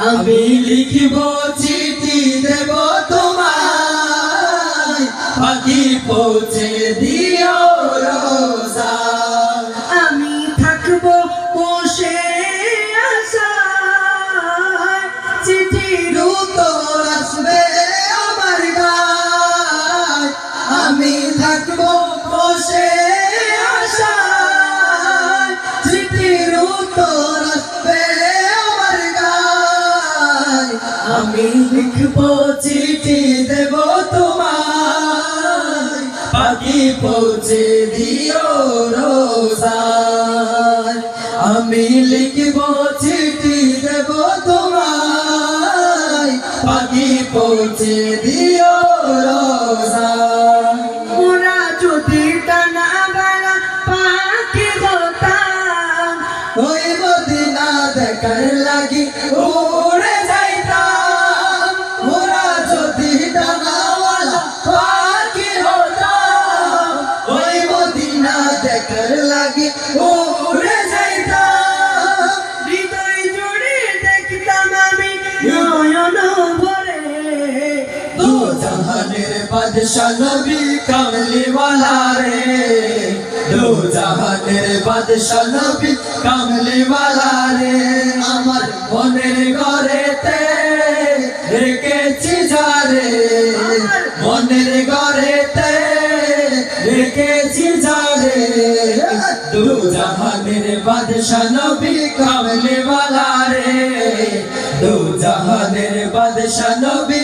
আমি লিখিব চিঠি দেব তোমায়, পাখি পৌঁছে দিও রোজায়। আমি থাকবো বসে আশায়, চিঠির উত্তর আসবে আমার গায়। আমি থাকবো বসে আশায়, চিঠির উত্তর আসবে আমার গায়। আমি লিখবো চিঠি দেব তোমায়, পাখি পৌঁছে দিও রোজায়। আমি লিখবো চিঠি দেব তোমায়, পাখি পৌঁছে দিও রোজায়। মোরা যদি টানা বেলা পাখি হতাম, ওই মদিনা দেখার লাগি উড়ে যাইতাম। মোরা যদি ডানাওয়ালা পাখি হতাম, ওই মদিনা দেখার লাগি উড়ে যাইতাম। হৃদয় জুড়ে দেখতাম আমি নয়ন ভরে। দু জাহানের বাদশা নবী কামলিওয়ালা রে, দু জাহানের বাদশা নবী কামলিওয়ালা রে। আমার মনের ঘরেতে রেখেছি যারে, মনের ঘরেতে রেখেছি যারে। দু জাহানের বাদশা নবী কামলিওয়ালা রে, দু জাহানের বাদশা নবী